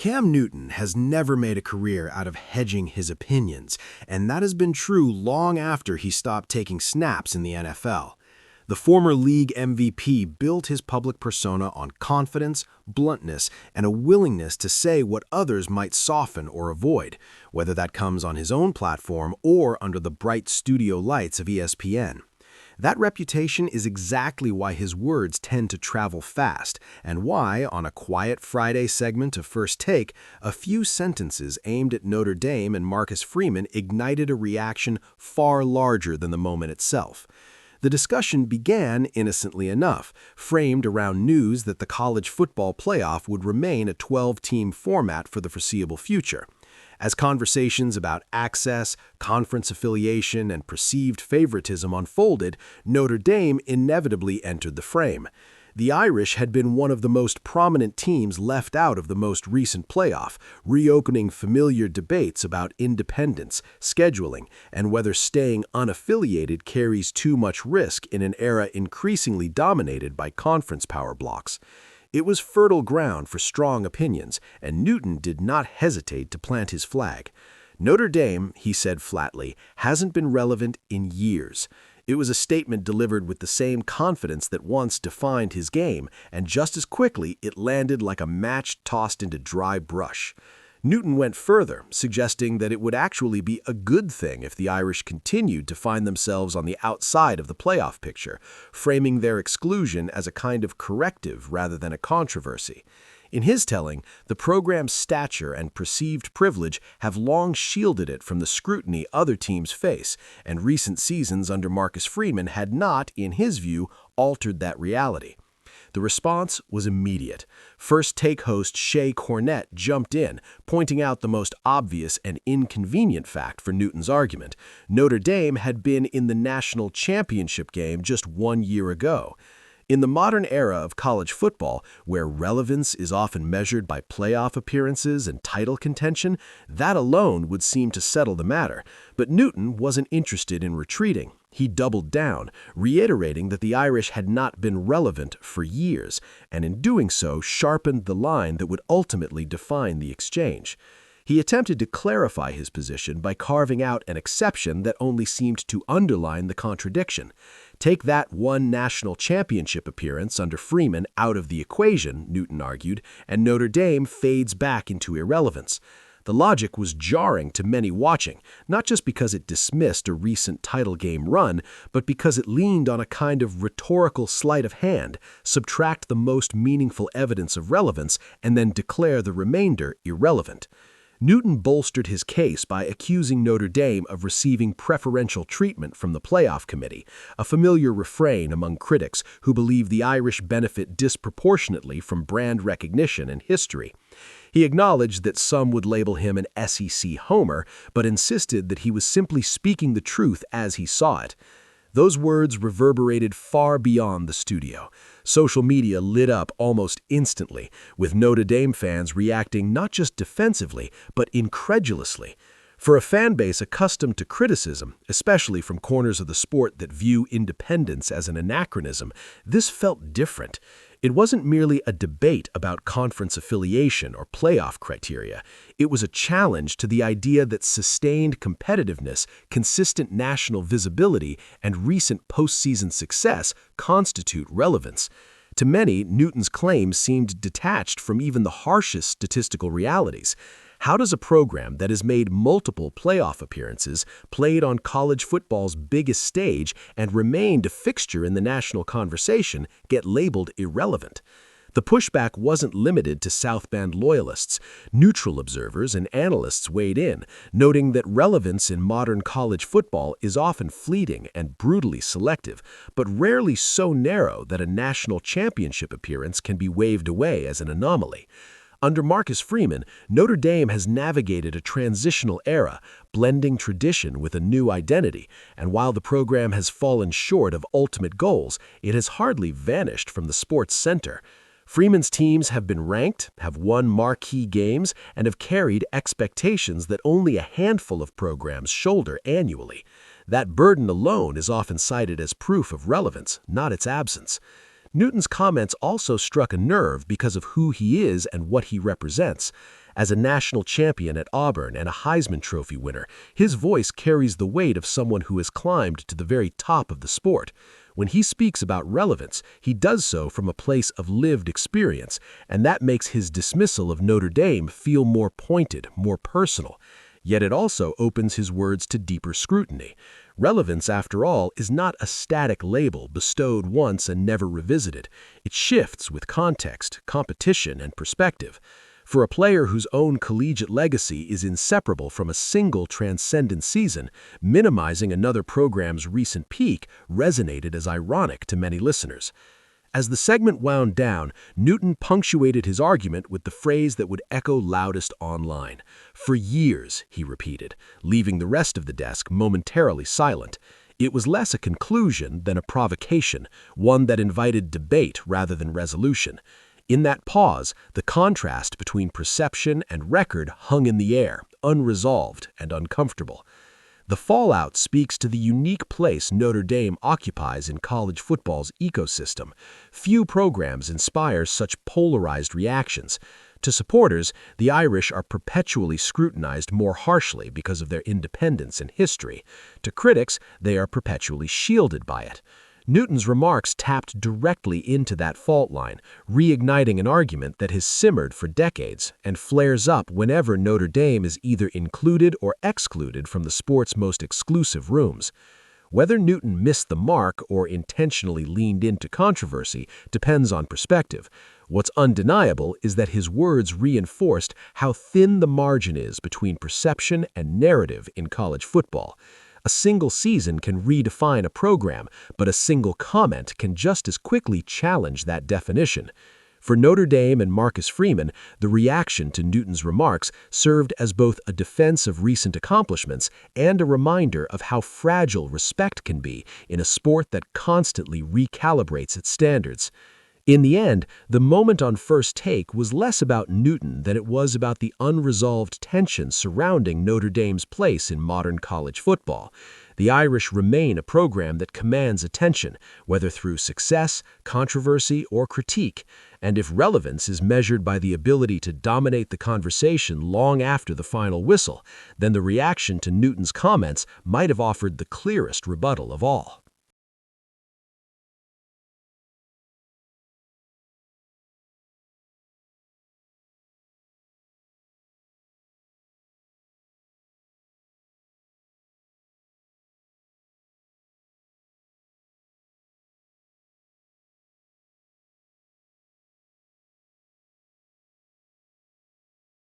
Cam Newton has never made a career out of hedging his opinions, and that has been true long after he stopped taking snaps in the NFL. The former league MVP built his public persona on confidence, bluntness, and a willingness to say what others might soften or avoid, whether that comes on his own platform or under the bright studio lights of ESPN. That reputation is exactly why his words tend to travel fast, and why, on a quiet Friday segment of First Take, a few sentences aimed at Notre Dame and Marcus Freeman ignited a reaction far larger than the moment itself. The discussion began innocently enough, framed around news that the college football playoff would remain a 12-team format for the foreseeable future. As conversations about access, conference affiliation, and perceived favoritism unfolded, Notre Dame inevitably entered the frame. The Irish had been one of the most prominent teams left out of the most recent playoff, reopening familiar debates about independence, scheduling, and whether staying unaffiliated carries too much risk in an era increasingly dominated by conference power blocks. It was fertile ground for strong opinions, and Newton did not hesitate to plant his flag. Notre Dame, he said flatly, hasn't been relevant in years. It was a statement delivered with the same confidence that once defined his game, and just as quickly it landed like a match tossed into dry brush. Newton went further, suggesting that it would actually be a good thing if the Irish continued to find themselves on the outside of the playoff picture, framing their exclusion as a kind of corrective rather than a controversy. In his telling, the program's stature and perceived privilege have long shielded it from the scrutiny other teams face, and recent seasons under Marcus Freeman had not, in his view, altered that reality. The response was immediate. First Take host Shay Cornett jumped in, pointing out the most obvious and inconvenient fact for Newton's argument. Notre Dame had been in the national championship game just 1 year ago. In the modern era of college football, where relevance is often measured by playoff appearances and title contention, that alone would seem to settle the matter. But Newton wasn't interested in retreating. He doubled down, reiterating that the Irish had not been relevant for years, and in doing so sharpened the line that would ultimately define the exchange. He attempted to clarify his position by carving out an exception that only seemed to underline the contradiction. Take that one national championship appearance under Freeman out of the equation, Newton argued, and Notre Dame fades back into irrelevance. The logic was jarring to many watching, not just because it dismissed a recent title game run, but because it leaned on a kind of rhetorical sleight of hand, subtract the most meaningful evidence of relevance, and then declare the remainder irrelevant. Newton bolstered his case by accusing Notre Dame of receiving preferential treatment from the playoff committee, a familiar refrain among critics who believe the Irish benefit disproportionately from brand recognition and history. He acknowledged that some would label him an SEC homer, but insisted that he was simply speaking the truth as he saw it. Those words reverberated far beyond the studio. Social media lit up almost instantly, with Notre Dame fans reacting not just defensively, but incredulously. For a fan base accustomed to criticism, especially from corners of the sport that view independence as an anachronism, this felt different. It wasn't merely a debate about conference affiliation or playoff criteria. It was a challenge to the idea that sustained competitiveness, consistent national visibility, and recent postseason success constitute relevance. To many, Newton's claims seemed detached from even the harshest statistical realities. How does a program that has made multiple playoff appearances, played on college football's biggest stage, and remained a fixture in the national conversation get labeled irrelevant? The pushback wasn't limited to South Bend loyalists. Neutral observers and analysts weighed in, noting that relevance in modern college football is often fleeting and brutally selective, but rarely so narrow that a national championship appearance can be waved away as an anomaly. Under Marcus Freeman, Notre Dame has navigated a transitional era, blending tradition with a new identity, and while the program has fallen short of ultimate goals, it has hardly vanished from the sports center. Freeman's teams have been ranked, have won marquee games, and have carried expectations that only a handful of programs shoulder annually. That burden alone is often cited as proof of relevance, not its absence. Newton's comments also struck a nerve because of who he is and what he represents. As a national champion at Auburn and a Heisman Trophy winner, his voice carries the weight of someone who has climbed to the very top of the sport. When he speaks about relevance, he does so from a place of lived experience, and that makes his dismissal of Notre Dame feel more pointed, more personal. Yet it also opens his words to deeper scrutiny. Relevance, after all, is not a static label bestowed once and never revisited. It shifts with context, competition, and perspective. For a player whose own collegiate legacy is inseparable from a single transcendent season, minimizing another program's recent peak resonated as ironic to many listeners. As the segment wound down, Newton punctuated his argument with the phrase that would echo loudest online. "For years," he repeated, leaving the rest of the desk momentarily silent. It was less a conclusion than a provocation, one that invited debate rather than resolution. In that pause, the contrast between perception and record hung in the air, unresolved and uncomfortable. The fallout speaks to the unique place Notre Dame occupies in college football's ecosystem. Few programs inspire such polarized reactions. To supporters, the Irish are perpetually scrutinized more harshly because of their independence and history. To critics, they are perpetually shielded by it. Newton's remarks tapped directly into that fault line, reigniting an argument that has simmered for decades and flares up whenever Notre Dame is either included or excluded from the sport's most exclusive rooms. Whether Newton missed the mark or intentionally leaned into controversy depends on perspective. What's undeniable is that his words reinforced how thin the margin is between perception and narrative in college football. A single season can redefine a program, but a single comment can just as quickly challenge that definition. For Notre Dame and Marcus Freeman, the reaction to Newton's remarks served as both a defense of recent accomplishments and a reminder of how fragile respect can be in a sport that constantly recalibrates its standards. In the end, the moment on First Take was less about Newton than it was about the unresolved tension surrounding Notre Dame's place in modern college football. The Irish remain a program that commands attention, whether through success, controversy, or critique. And if relevance is measured by the ability to dominate the conversation long after the final whistle, then the reaction to Newton's comments might have offered the clearest rebuttal of all.